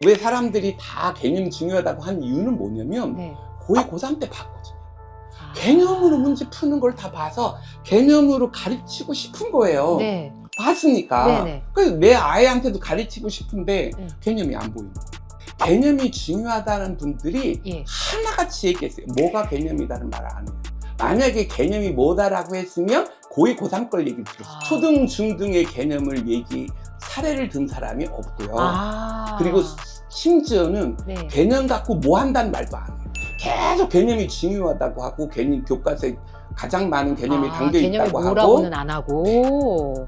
왜 사람들이 다 개념이 중요하다고 한 이유는 뭐냐면 네. 고2, 고3 때 봤거든요. 아. 개념으로 문제 푸는 걸 다 봐서 개념으로 가르치고 싶은 거예요. 네. 봤으니까. 네네. 그래서 내 아이한테도 가르치고 싶은데 네. 개념이 안 보이는 거예요. 개념이 중요하다는 분들이 예. 하나같이 얘기했어요. 뭐가 개념이다는 말 안 해요. 만약에 개념이 뭐다라고 했으면 고2, 고3 걸 얘기를 들었어요. 초등, 중등의 개념을 사례를 든 사람이 없고요. 그리고 심지어는 네. 개념 갖고 뭐 한다는 말도 안 해요. 계속 개념이 중요하다고 하고 개념 교과서에 가장 많은 개념이 담겨 개념이 있다고 하고. 뭐라고는 안 하고.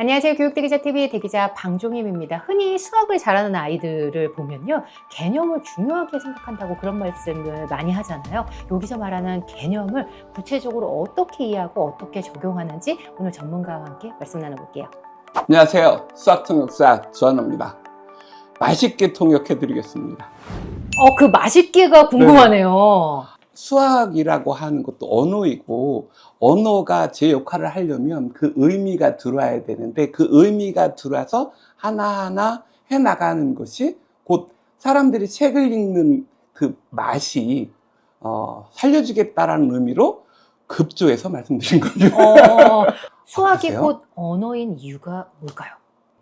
안녕하세요. 교육대기자TV의 대기자 방종임입니다. 흔히 수학을 잘하는 아이들을 보면요, 개념을 중요하게 생각한다고 그런 말씀을 많이 하잖아요. 여기서 말하는 개념을 구체적으로 어떻게 이해하고 어떻게 적용하는지 오늘 전문가와 함께 말씀 나눠볼게요. 안녕하세요. 수학통역사 주한호입니다. 맛있게 통역해 드리겠습니다. 그 맛있게가 궁금하네요. 수학이라고 하는 것도 언어이고, 언어가 제 역할을 하려면 그 의미가 들어와야 되는데, 그 의미가 들어와서 하나하나 해나가는 것이 곧 사람들이 책을 읽는 그 맛이 살려주겠다라는 의미로 급조해서 말씀드린 거예요. 수학이 그러세요? 곧 언어인 이유가 뭘까요?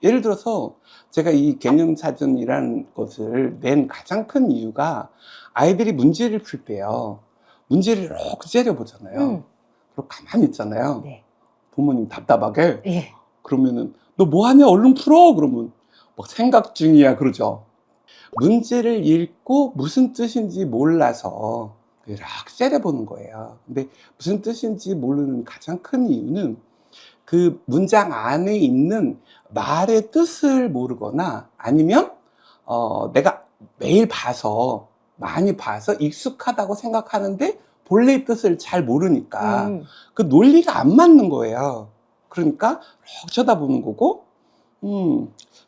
예를 들어서 제가 이 개념사전이라는 것을 낸 가장 큰 이유가, 아이들이 문제를 풀 때요, 문제를 이렇게 째려보잖아요. 그리고 가만히 있잖아요. 네. 부모님 답답하게. 예. 그러면은 너 뭐하냐, 얼른 풀어. 그러면 막 생각 중이야 그러죠. 문제를 읽고 무슨 뜻인지 몰라서 이렇게 째려보는 거예요. 근데 무슨 뜻인지 모르는 가장 큰 이유는 그 문장 안에 있는 말의 뜻을 모르거나, 아니면 내가 매일 많이 봐서 익숙하다고 생각하는데 본래의 뜻을 잘 모르니까 그 논리가 안 맞는 거예요. 그러니까 막 쳐다보는 거고,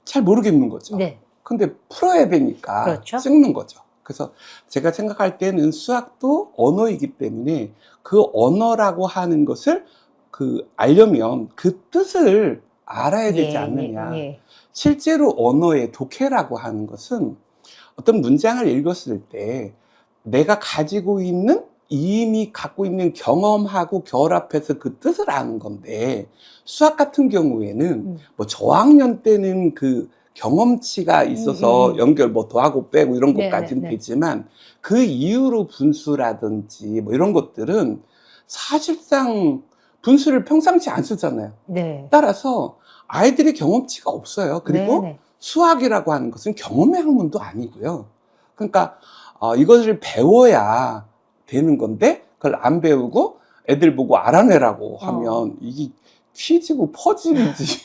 잘 모르겠는 거죠. 네. 근데 풀어야 되니까 그렇죠. 찍는 거죠. 그래서 제가 생각할 때는 수학도 언어이기 때문에 그 언어라고 하는 것을 알려면 그 뜻을 알아야 되지 않느냐. 실제로 언어의 독해라고 하는 것은 어떤 문장을 읽었을 때 내가 가지고 있는, 이미 갖고 있는 경험하고 결합해서 그 뜻을 아는 건데, 수학 같은 경우에는 뭐 저학년 때는 그 경험치가 있어서 연결 더하고 빼고 이런 것까지는 되지만, 그 이후로 분수라든지 뭐 이런 것들은 사실상 분수를 평상시 안 쓰잖아요. 따라서 아이들의 경험치가 없어요. 그리고 수학이라고 하는 것은 경험의 학문도 아니고요. 그러니까 이것을 배워야 되는 건데 그걸 안 배우고 애들 보고 알아내라고 하면 이게 퀴즈고 퍼즐이지.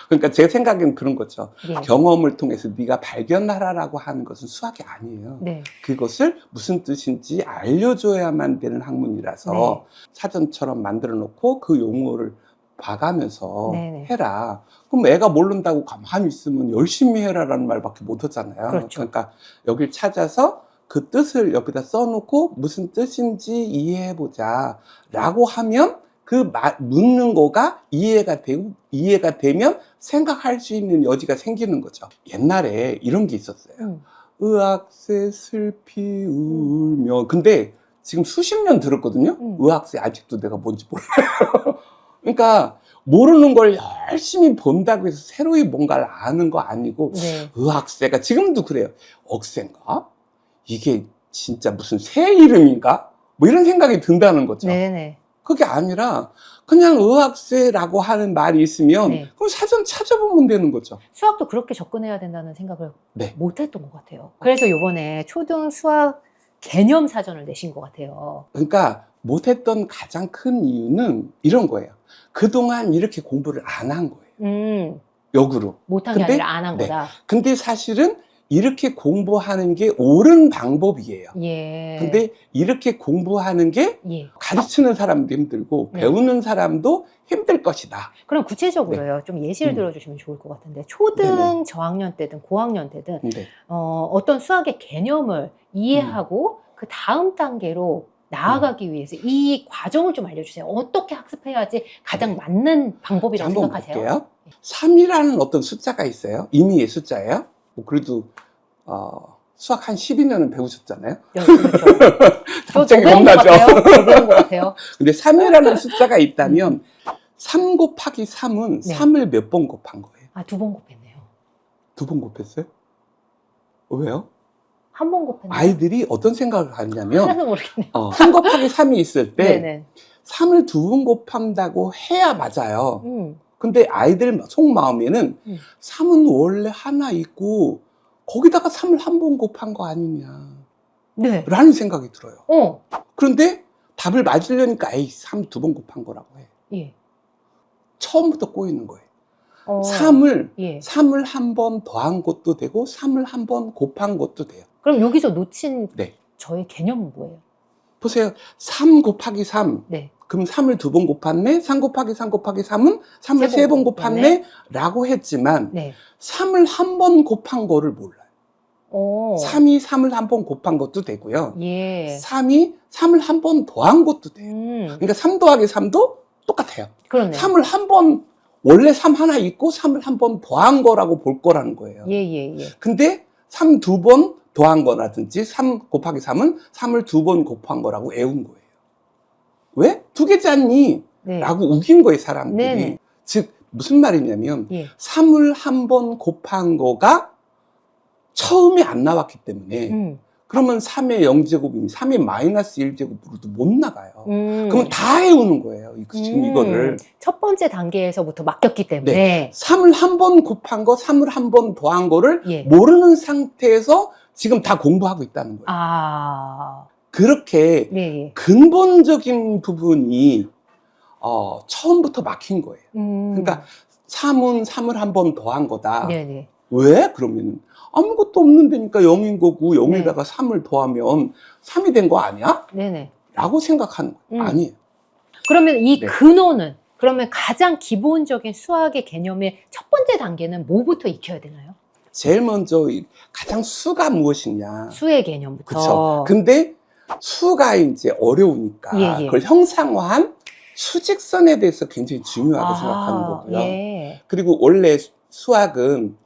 그러니까 제 생각엔 그런 거죠. 경험을 통해서 네가 발견하라라고 하는 것은 수학이 아니에요. 그것을 무슨 뜻인지 알려줘야만 되는 학문이라서 사전처럼 만들어 놓고 그 용어를 봐가면서 해라. 그럼 애가 모른다고 가만히 있으면 열심히 해라라는 말밖에 못 하잖아요. 그러니까 여길 찾아서 그 뜻을 여기다 써놓고 무슨 뜻인지 이해해보자 라고 하면 그 묻는 거가 이해가 되면 생각할 수 있는 여지가 생기는 거죠. 옛날에 이런 게 있었어요. 의학세 슬피 울며. 근데 지금 수십 년 들었거든요. 의학세 아직도 내가 뭔지 몰라요. 그러니까 모르는 걸 열심히 본다고 해서 새로이 뭔가를 아는 거 아니고, 의학세가 지금도 그래요. 억세인가? 이게 진짜 무슨 새 이름인가? 뭐 이런 생각이 든다는 거죠. 그게 아니라 그냥 의학세라고 하는 말이 있으면 그럼 사전 찾아보면 되는 거죠. 수학도 그렇게 접근해야 된다는 생각을 못 했던 것 같아요. 그래서 이번에 초등 수학 개념 사전을 내신 것 같아요. 그러니까 못했던 가장 큰 이유는 이런 거예요. 그동안 이렇게 공부를 안 한 거예요. 역으로. 못한 게 아니라 안 한 거다. 근데 사실은 이렇게 공부하는 게 옳은 방법이에요. 근데 이렇게 공부하는 게 가르치는 사람도 힘들고 배우는 사람도 힘들 것이다. 그럼 구체적으로요, 좀 예시를 들어주시면 좋을 것 같은데, 초등 저학년 때든 고학년 때든 어떤 수학의 개념을 이해하고 그 다음 단계로 나아가기 위해서 이 과정을 좀 알려주세요. 어떻게 학습해야지 가장 맞는 방법이라고 한번 생각하세요? 볼게요. 3이라는 어떤 숫자가 있어요. 임의의 숫자예요. 뭐 그래도 수학 한 12년은 배우셨잖아요. 네, 그렇죠. 저 갑자기 배운 것 겁나죠? 같아요. 저 배운 것 같아요. 근데 3이라는 숫자가 있다면 3 곱하기 3은 네. 3을 몇 번 곱한 거예요? 아, 2번 곱했네요. 2번 곱했어요? 왜요? 한 번 곱했네요. 아이들이 어떤 생각을 하냐면 하나도 모르겠네요. 3 곱하기 3이 있을 때 네네. 3을 2번 곱한다고 해야 맞아요. 음. 근데 아이들 속마음에는 3은 원래 하나 있고 거기다가 3을 한 번 곱한 거 아니냐 네. 라는 생각이 들어요. 어. 그런데 답을 맞으려니까 에이 3 2번 곱한 거라고 해. 예. 처음부터 꼬이는 거예요. 어. 3을 예. 3을 한 번 더한 것도 되고 3을 한 번 곱한 것도 돼요. 그럼 여기서 놓친 네. 저의 개념은 뭐예요? 보세요. 3 곱하기 3. 네. 그럼 3을 2번 곱았네. 3 곱하기 3 곱하기 3은 3을 세 3번 번 곱았네. 라고 했지만 네. 3을 한 번 곱한 거를 몰라요. 오. 3이 3을 한 번 곱한 것도 되고요. 예. 3이 3을 한 번 더한 것도 돼요. 그러니까 3 더하기 3도 똑같아요. 그렇네요. 3을 한 번, 원래 3 하나 있고 3을 한 번 더한 거라고 볼 거라는 거예요. 예. 근데 3 두 번 더한 거라든지 3 곱하기 3은 3을 2번 곱한 거라고 외운 거예요. 왜? 2개지 않니? 네. 라고 우긴 거예요, 사람들이. 네네. 즉, 무슨 말이냐면 예. 3을 한 번 곱한 거가 처음에 안 나왔기 때문에 그러면 3의 0제곱이니 3의 마이너스 1제곱으로도 못 나가요. 그러면 다 해오는 거예요. 지금 이거를. 첫 번째 단계에서부터 맡겼기 때문에. 네. 3을 한 번 곱한 거, 3을 한 번 더한 거를 예. 모르는 상태에서 지금 다 공부하고 있다는 거예요. 아. 그렇게 네. 근본적인 부분이 처음부터 막힌 거예요. 그러니까 3을 한 번 더한 거다. 네네. 왜? 그러면 아무것도 없는 데니까 0인 거고 0에다가 네. 3을 더하면 3이 된 거 아니야? 네네. 라고 생각하는 거예요. 아니에요. 그러면 이 네. 근원은, 그러면 가장 기본적인 수학의 개념의 첫 번째 단계는 뭐부터 익혀야 되나요? 제일 먼저 가장 수가 무엇이냐. 수의 개념부터. 그렇죠. 근데 수가 이제 어려우니까 예. 그걸 형상화한 수직선에 대해서 굉장히 중요하게 생각하는 거고요. 예. 그리고 원래 수학은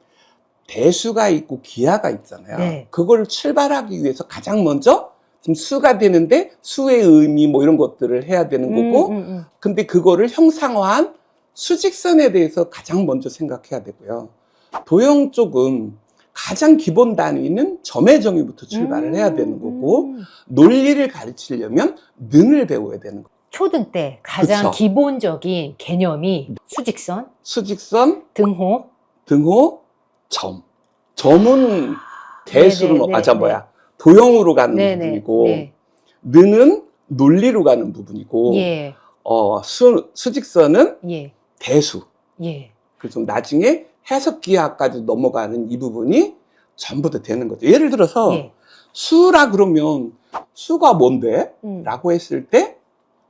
대수가 있고 기하가 있잖아요. 네. 그걸 출발하기 위해서 가장 먼저 지금 수가 되는데 수의 의미 뭐 이런 것들을 해야 되는 거고 근데 그거를 형상화한 수직선에 대해서 가장 먼저 생각해야 되고요. 도형 쪽은 가장 기본 단위는 점의 정의부터 출발을 해야 되는 거고 논리를 가르치려면 능을 배워야 되는 거예요. 초등 때 가장 그쵸. 기본적인 개념이 수직선, 수직선, 등호. 등호, 점. 점은 대수로, 네네. 도형으로 가는 네네. 부분이고, 네. 능은 논리로 가는 부분이고, 예. 수직선은 예. 대수. 예. 그래서 나중에 해석기하까지 넘어가는 이 부분이 전부 다 되는 거죠. 예를 들어서, 예. 수라 그러면, 수가 뭔데? 음. 라고 했을 때,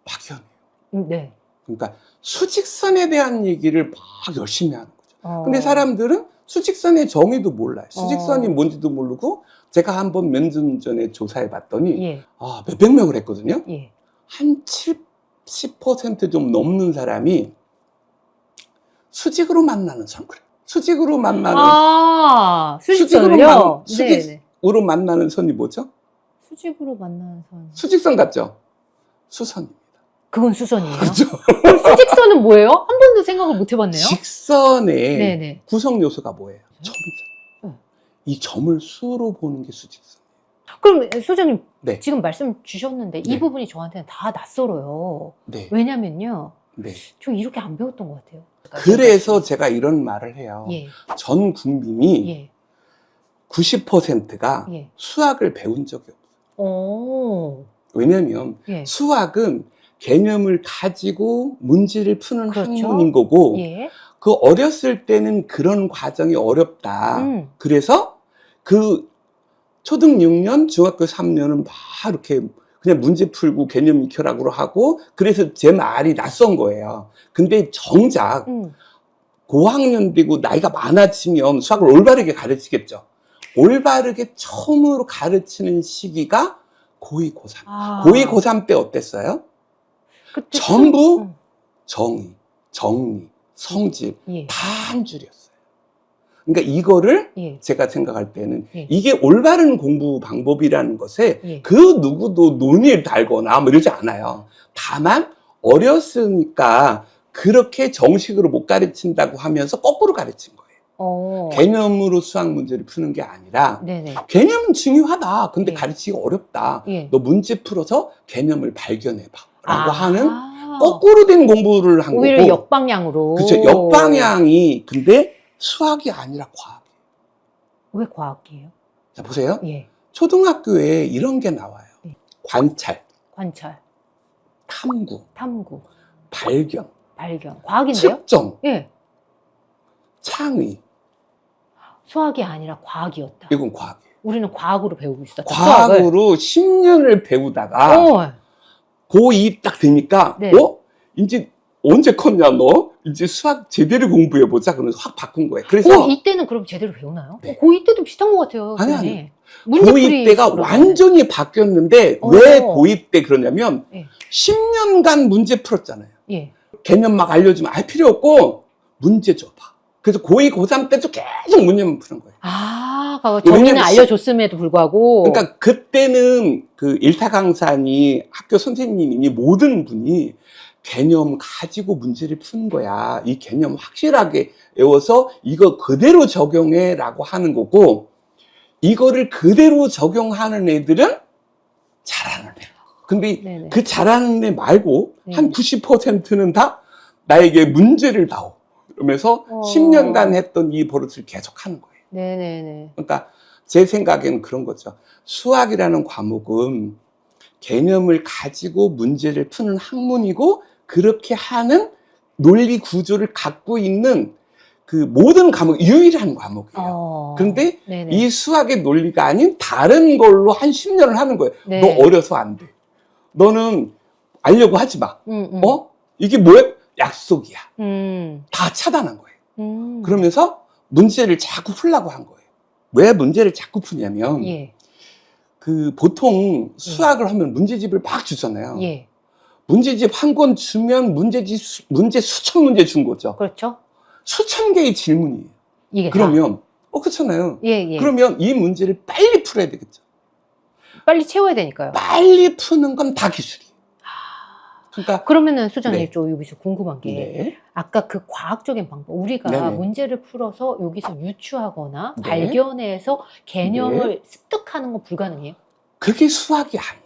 막연해요. 네. 그러니까 수직선에 대한 얘기를 막 열심히 하는 거죠. 근데 어. 사람들은 수직선의 정의도 몰라요. 수직선이 뭔지도 모르고 제가 한번 몇 년 전에 조사해 봤더니 예. 몇백 명을 했거든요. 예. 한 70% 좀 넘는 사람이 수직으로 만나는 선 그래요. 수직으로 만나는 수직선을요? 수직으로 만나는 선이 뭐죠? 수직으로 만나는 선. 수직선 같죠? 수선입니다. 그건 수선이에요? 그렇죠. 그럼 수직선은 뭐예요? 한 번도 생각을 못 해봤네요. 직선의 네네. 구성 요소가 뭐예요? 점이죠. 이 점을 수로 보는 게 수직선. 그럼 소장님 네. 지금 말씀 주셨는데 이 네. 부분이 저한테는 다 낯설어요. 네. 왜냐면요. 네. 저 이렇게 안 배웠던 것 같아요. 그래서 제가 이런 말을 해요. 예. 전 국민이 예. 90%가 예. 수학을 배운 적이 없어요. 오. 왜냐면 예. 수학은 개념을 가지고 문제를 푸는 그렇죠. 학문인 거고 예. 그 어렸을 때는 그런 과정이 어렵다. 그래서 그 초등 6년, 중학교 3년은 막 이렇게 그냥 문제 풀고 개념 익혀라고 하고 그래서 제 말이 낯선 거예요. 근데 정작 고학년 되고 나이가 많아지면 수학을 올바르게 가르치겠죠. 올바르게 처음으로 가르치는 시기가 고2, 고3. 아. 고2, 고3 때 어땠어요? 그때 전부 응. 정의, 정리, 성질 예. 다 한 줄이었어요. 그러니까 이거를 예. 제가 생각할 때는 예. 이게 올바른 공부 방법이라는 것에 예. 그 누구도 논의를 달거나 뭐 이러지 않아요. 다만 어렸으니까 그렇게 정식으로 못 가르친다고 하면서 거꾸로 가르친 거예요. 개념으로 수학 문제를 푸는 게 아니라 네네. 개념은 중요하다. 근데 예. 가르치기가 어렵다. 예. 너 문제 풀어서 개념을 발견해봐. 라고 아. 하는 거꾸로 된 공부를 한 오히려 거고. 역방향으로. 그렇죠. 역방향이 근데 수학이 아니라 과학이에요. 왜 과학이에요? 자, 보세요. 예. 초등학교에 이런 게 나와요. 예. 관찰, 관찰, 탐구, 탐구, 발견, 발견. 과학인데요? 측정, 예. 창의. 수학이 아니라 과학이었다. 이건 과학이에요. 우리는 과학으로 배우고 있었다. 수학을. 과학으로 10년을 배우다가 어. 고2 딱 되니까 네. 이제 언제 컸냐 너? 이제 수학 제대로 공부해보자. 그러면서 확 바꾼 거예요. 그래서 고2 때는 그럼 제대로 배우나요? 네. 고2 때도 비슷한 것 같아요. 아니, 선생님. 아니. 문제풀이 고2 때가 그러면은. 완전히 바뀌었는데 어. 왜 고2 때 그러냐면 예. 10년간 문제 풀었잖아요. 예. 개념 막 알려주면 알 필요 없고 문제 줘봐. 그래서 고2, 고3 때도 계속 문제만 푸는 거예요. 아, 정리는 왜냐면 알려줬음에도 불구하고. 그러니까 그때는 그 일타 강사니 학교 선생님이니 모든 분이 개념 가지고 문제를 푸는 거야. 이 개념 확실하게 외워서 이거 그대로 적용해라고 하는 거고, 이거를 그대로 적용하는 애들은 잘하는 애. 근데 네네. 그 잘하는 애 말고 네. 한 90%는 다 나에게 문제를 다오. 그러면서 10년간 했던 이 버릇을 계속 하는 거예요. 네네네. 그러니까 제 생각에는 그런 거죠. 수학이라는 과목은 개념을 가지고 문제를 푸는 학문이고, 그렇게 하는 논리 구조를 갖고 있는 그 모든 과목 유일한 과목이에요. 그런데 네네. 이 수학의 논리가 아닌 다른 걸로 한 10년을 하는 거예요. 네. 너 어려서 안 돼. 너는 알려고 하지 마. 이게 뭐야? 약속이야. 다 차단한 거예요. 그러면서 문제를 자꾸 풀려고 한 거예요. 왜 문제를 자꾸 푸냐면, 예. 그 보통 수학을 하면 문제집을 막 주잖아요. 예. 문제집 한 권 주면 문제 수천 문제 준 거죠. 그렇죠. 수천 개의 질문이에요. 이게 그러면 그렇잖아요. 예, 예. 그러면 이 문제를 빨리 풀어야 되겠죠. 빨리 채워야 되니까요. 빨리 푸는 건 다 기술이에요. 그러니까 그러면은 수장님 네. 좀 여기서 궁금한 게 네. 아까 그 과학적인 방법 우리가 네네. 문제를 풀어서 여기서 유추하거나 네. 발견해서 개념을 네. 습득하는 건 불가능해요? 그게 수학이 아니에요.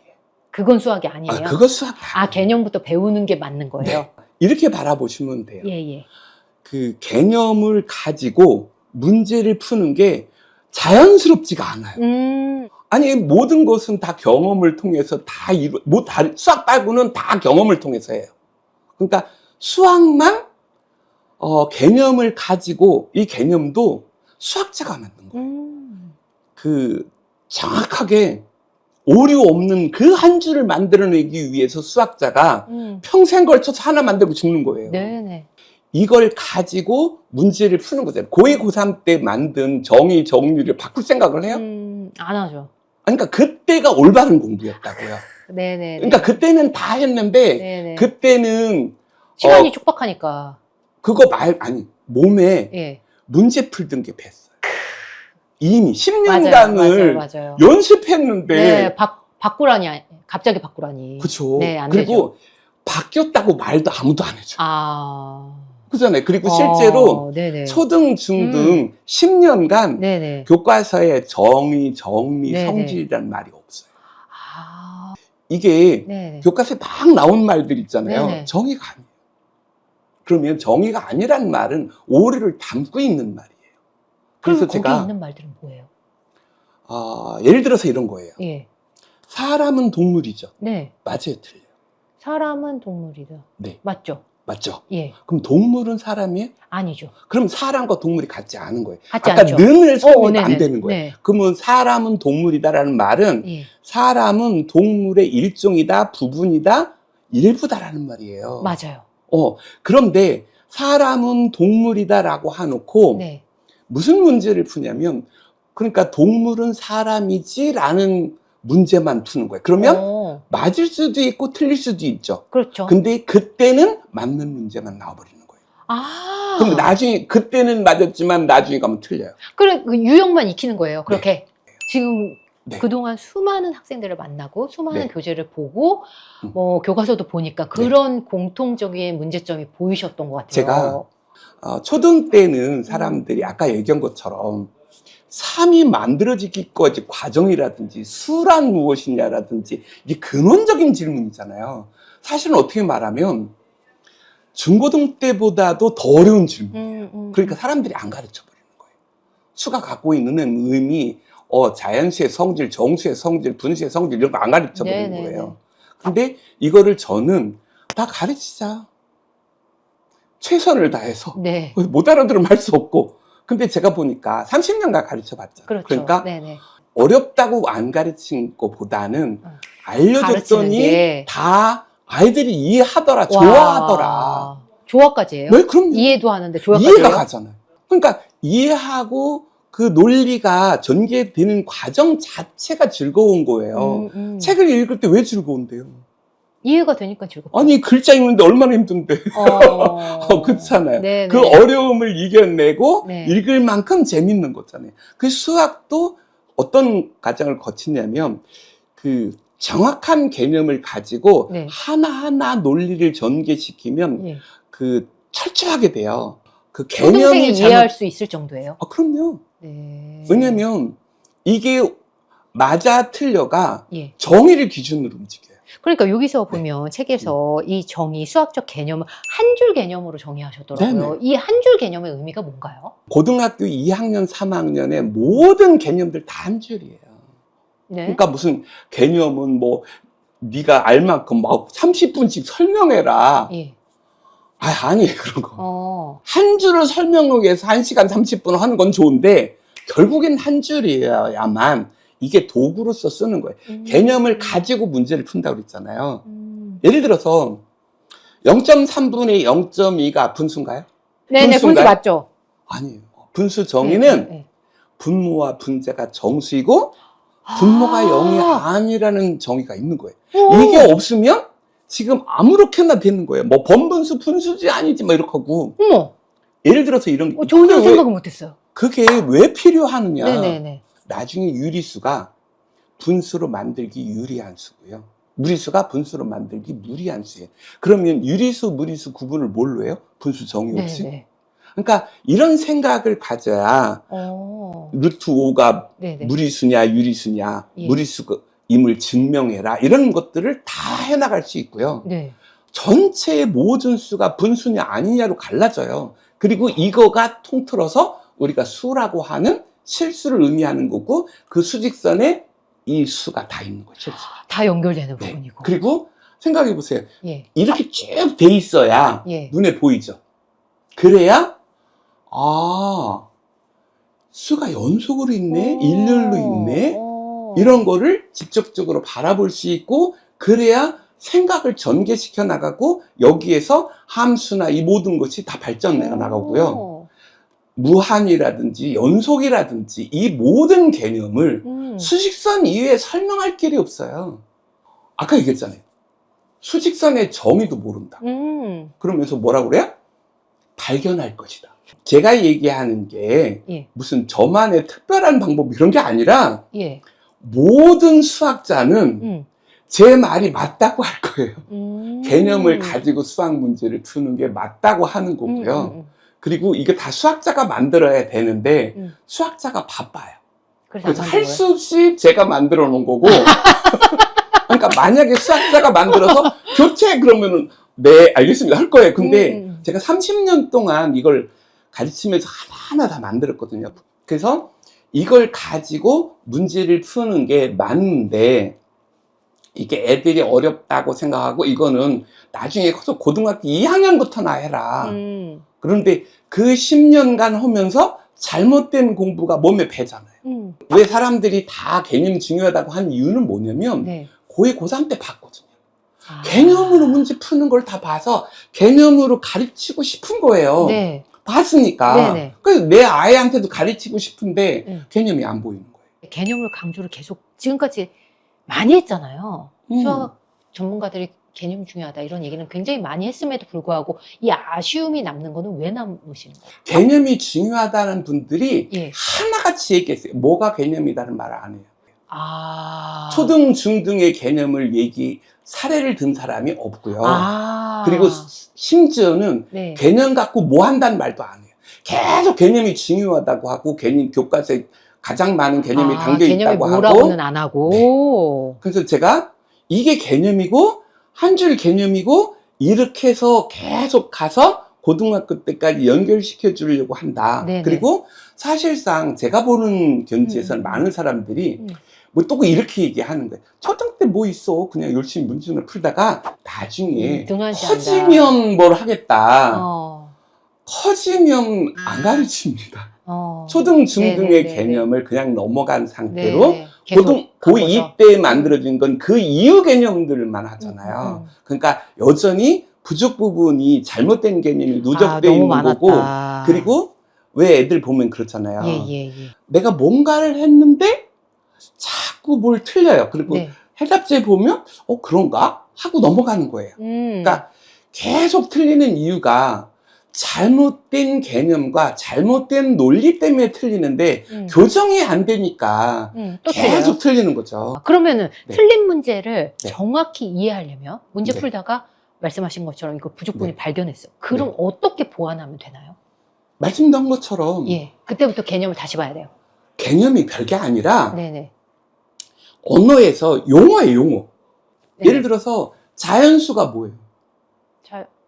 그건 수학이 아니에요. 그거 수학이 아니에요. 아, 개념부터 배우는 게 맞는 거예요. 네. 이렇게 바라보시면 돼요. 예, 예. 그 개념을 가지고 문제를 푸는 게 자연스럽지가 않아요. 아니, 모든 것은 다 경험을 통해서 다 수학 말고는 다 경험을 통해서 해요. 그러니까 수학만 개념을 가지고, 이 개념도 수학자가 만든 거예요. 그 정확하게 오류 없는 그 한 줄을 만들어내기 위해서 수학자가 평생 걸쳐서 하나 만들고 죽는 거예요. 네네. 이걸 가지고 문제를 푸는 거잖아요. 고2, 고3 때 만든 정의, 정리를 바꿀 생각을 해요? 안 하죠. 그러니까 그때가 올바른 공부였다고요. 네네. 그러니까 그때는 다 했는데, 네네. 그때는 시간이 촉박하니까. 아니, 몸에 예. 문제 풀던 게 뱄어요. 이미 맞아요. 10년간을 맞아요. 연습했는데. 네, 바꾸라니, 갑자기 바꾸라니. 그쵸. 네, 안 그리고 되죠. 바뀌었다고 말도 아무도 안 해줘. 그잖아요. 그리고 실제로 네네. 초등, 중등 10년간 네네. 교과서에 정의, 정리, 네네. 성질이라는 말이 없어요. 이게 네네. 교과서에 막 나온 말들 있잖아요. 네네. 정의가 아니에요. 그러면 정의가 아니란 말은 오류를 담고 있는 말이에요. 그래서 그럼 제가 거기 있는 말들은 뭐예요? 예를 들어서 이런 거예요. 예. 사람은 동물이죠. 네. 맞아요, 틀려요? 사람은 동물이다. 네. 맞죠? 맞죠? 예. 그럼 동물은 사람이에요? 아니죠. 그럼 사람과 동물이 같지 않은 거예요. 같지 아까 않죠. 는을 성립 네네. 안 되는 거예요. 네. 그러면 사람은 동물이다라는 말은 예. 사람은 동물의 일종이다, 부분이다, 일부다라는 말이에요. 맞아요. 그런데 사람은 동물이다라고 해놓고 네. 무슨 문제를 푸냐면, 그러니까 동물은 사람이지라는 문제만 푸는 거예요. 그러면 어, 맞을 수도 있고 틀릴 수도 있죠. 그렇죠. 근데 그때는 맞는 문제만 나와버리는 거예요. 아, 그럼 나중에 그때는 맞았지만 나중에 가면 틀려요. 그래, 그 유형만 익히는 거예요. 그렇게. 지금 네. 그동안 수많은 학생들을 만나고 수많은 네. 교재를 보고 뭐 교과서도 보니까 그런 공통적인 문제점이 보이셨던 것 같아요. 제가 초등 때는 사람들이 아까 얘기한 것처럼 삶이 만들어지기까지 과정이라든지 수란 무엇이냐라든지 이게 근원적인 질문이잖아요. 사실은 어떻게 말하면 중고등 때보다도 더 어려운 질문이에요. 그러니까 사람들이 안 가르쳐 버리는 거예요. 수가 갖고 있는 의미, 자연수의 성질, 정수의 성질, 분수의 성질 이런 거 안 가르쳐 버리는 네네네. 거예요. 근데 이거를 저는 다 가르치자. 최선을 다해서. 네. 못 알아들으면 할 수 없고. 근데 제가 보니까 30년간 가르쳐 봤잖아요. 그렇죠. 그러니까 네네. 어렵다고 안 가르친 것보다는 가르치는 알려줬더니 게. 다 아이들이 이해하더라, 와, 좋아하더라. 조화까지 해요? 네, 그럼요. 이해도 하는데 조화까지 이해가 해요? 가잖아요. 그러니까 이해하고 그 논리가 전개되는 과정 자체가 즐거운 거예요. 책을 읽을 때 왜 즐거운데요? 이해가 되니까 즐겁다. 아니, 글자 읽는데 얼마나 힘든데. 그렇잖아요. 네네. 그 어려움을 이겨내고 네. 읽을 만큼 재밌는 거잖아요. 그 수학도 어떤 과정을 거치냐면 그 정확한 개념을 가지고 네. 하나하나 논리를 전개시키면 예. 그 철저하게 돼요. 그 초등생이 개념이 이해할 수 있을 정도예요? 그럼요. 네. 왜냐면 이게 맞아 틀려가 예. 정의를 기준으로 움직여요. 그러니까 여기서 보면 책에서 이 정의, 수학적 개념을 한 줄 개념으로 정의하셨더라고요. 네네. 이 한 줄 개념의 의미가 뭔가요? 고등학교 2학년, 3학년의 모든 개념들 다 한 줄이에요. 네. 그러니까 무슨 개념은 뭐 네가 알 만큼 막 30분씩 설명해라. 예. 아니에요, 그런 거. 어. 한 줄을 설명하기 위해서 1시간 30분 하는 건 좋은데 결국엔 한 줄이어야만 이게 도구로서 쓰는 거예요. 개념을 가지고 문제를 푼다고 그랬잖아요. 예를 들어서 0.3분의 0.2가 분수인가요? 네네, 분수 분수인가요? 맞죠? 아니에요. 분수 정의는 네. 분모와 분자가 정수이고 분모가 0이 아니라는 정의가 있는 거예요. 이게 없으면 지금 아무렇게나 되는 거예요. 뭐 번분수, 분수지 아니지 뭐 이렇게 하고. 어머, 예를 들어서 이런 게 전혀 생각을 못했어요. 그게 왜 필요하느냐. 네네네. 나중에 유리수가 분수로 만들기 유리한 수고요. 무리수가 분수로 만들기 무리한 수예요. 그러면 유리수, 무리수 구분을 뭘로 해요? 분수 정의 없이. 네네. 그러니까 이런 생각을 가져야 루트 5가 네네. 무리수냐 유리수냐, 예. 무리수임을 증명해라. 이런 것들을 다 해나갈 수 있고요. 네. 전체의 모든 수가 분수냐 아니냐로 갈라져요. 그리고 이거가 통틀어서 우리가 수라고 하는 실수를 의미하는 거고 그 수직선에 이 수가 다 있는 거죠. 다 연결되는 네. 부분이고. 그리고 생각해 보세요. 예. 이렇게 쭉 돼 있어야 예. 눈에 보이죠. 그래야 수가 연속으로 있네, 일렬로 있네, 이런 거를 직접적으로 바라볼 수 있고, 그래야 생각을 전개시켜 나가고 여기에서 함수나 이 모든 것이 다 발전해 나가고요. 무한이라든지 연속이라든지 이 모든 개념을 수직선 이외에 설명할 길이 없어요. 아까 얘기했잖아요. 수직선의 정의도 모른다. 그러면서 뭐라고 그래요? 발견할 것이다. 제가 얘기하는 게 예. 무슨 저만의 특별한 방법 이런 게 아니라 예. 모든 수학자는 제 말이 맞다고 할 거예요. 개념을 가지고 수학 문제를 푸는 게 맞다고 하는 거고요. 그리고 이게 다 수학자가 만들어야 되는데 수학자가 바빠요. 그래서 할 수 없이 제가 만들어 놓은 거고 그러니까 만약에 수학자가 만들어서 교체 그러면은 네 알겠습니다 할 거예요. 근데 제가 30년 동안 이걸 가르치면서 하나하나 다 만들었거든요. 그래서 이걸 가지고 문제를 푸는 게 맞는데 이게 애들이 어렵다고 생각하고 이거는 나중에 커서 고등학교 2학년부터나 해라. 그런데 그 10년간 하면서 잘못된 공부가 몸에 배잖아요. 왜 사람들이 다 개념이 중요하다고 하는 이유는 뭐냐면 네. 고2, 고3 때 봤거든요. 개념으로 문제 푸는 걸 다 봐서 개념으로 가르치고 싶은 거예요. 네. 봤으니까. 네네. 그래서 내 아이한테도 가르치고 싶은데 개념이 안 보이는 거예요. 개념을 강조를 계속 지금까지 많이 했잖아요. 음. 수학 전문가들이 개념이 중요하다 이런 얘기는 굉장히 많이 했음에도 불구하고 이 아쉬움이 남는 거는 왜 남으시는 거예요? 개념이 중요하다는 분들이 예. 하나같이 얘기했어요. 뭐가 개념이다는 말을 안 해요. 아. 초등, 중등의 개념을 사례를 든 사람이 없고요. 아. 그리고 심지어는 네. 개념 갖고 뭐 한다는 말도 안 해요. 계속 개념이 중요하다고 하고, 개념 교과서에 가장 많은 개념이 담겨 개념이 있다고 뭐라고는 하고. 안 하고. 그래서 제가 이게 개념이고, 한 줄 개념이고, 이렇게 해서 계속 가서 고등학교 때까지 연결시켜 주려고 한다. 네네. 그리고 사실상 제가 보는 견지에서는 많은 사람들이 뭐 또 이렇게 얘기하는 거예요. 초등 때 뭐 있어? 그냥 열심히 문제를 풀다가 나중에 등한시한다. 커지면 뭘 하겠다. 어. 커지면 안 가르칩니다. 어. 초등, 중등의 네네네네. 개념을 그냥 넘어간 상태로 네. 계속 고2 가보죠. 때 만들어진 건 그 이후 개념들만 하잖아요. 그러니까 여전히 부족 부분이 잘못된 개념이 누적되어 너무 있는 거고, 많았다. 그리고 왜 애들 보면 그렇잖아요. 예. 내가 뭔가를 했는데 자꾸 뭘 틀려요. 그리고 네. 해답지에 보면 그런가? 하고 넘어가는 거예요. 그러니까 계속 틀리는 이유가 잘못된 개념과 잘못된 논리 때문에 틀리는데 교정이 안 되니까 또 계속 틀려요? 틀리는 거죠. 그러면은 네. 틀린 문제를 네. 정확히 이해하려면 문제 네. 풀다가 말씀하신 것처럼 이거 부족분이 네. 발견했어. 그럼 어떻게 보완하면 되나요? 말씀드린 것처럼 예. 그때부터 개념을 다시 봐야 돼요. 개념이 별게 아니라 네네. 언어에서 용어예요, 용어. 네네. 예를 들어서 자연수가 뭐예요?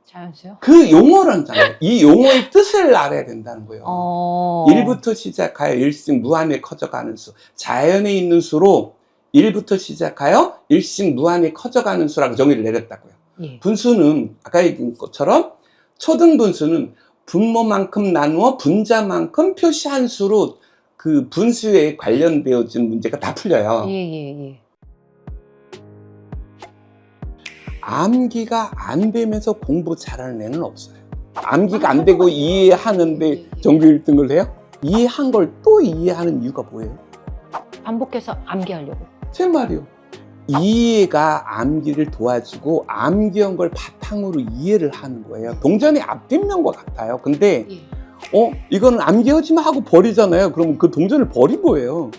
자연수요? 그 용어라는 잖아요. 이 용어의 뜻을 알아야 된다는 거예요. 1부터 시작하여 일씩 무한에 커져가는 수. 자연에 있는 수로 1부터 시작하여 일씩 무한에 커져가는 수라고 정의를 내렸다고요. 예. 분수는 아까 얘기한 것처럼 초등 분수는 분모만큼 나누어 분자만큼 표시한 수로 그 분수에 관련되어진 문제가 다 풀려요. 예. 암기가 안 되면서 공부 잘하는 애는 없어요. 암기가 안 되고 이해하는데 전교 1등을 해요? 이해한 걸 또 이해하는 이유가 뭐예요? 반복해서 암기하려고. 제 말이요. 이해가 암기를 도와주고 암기한 걸 바탕으로 이해를 하는 거예요. 동전의 앞뒷면과 같아요. 근데 이거는 암기하지 마 하고 버리잖아요. 그러면 그 동전을 버린 거예요.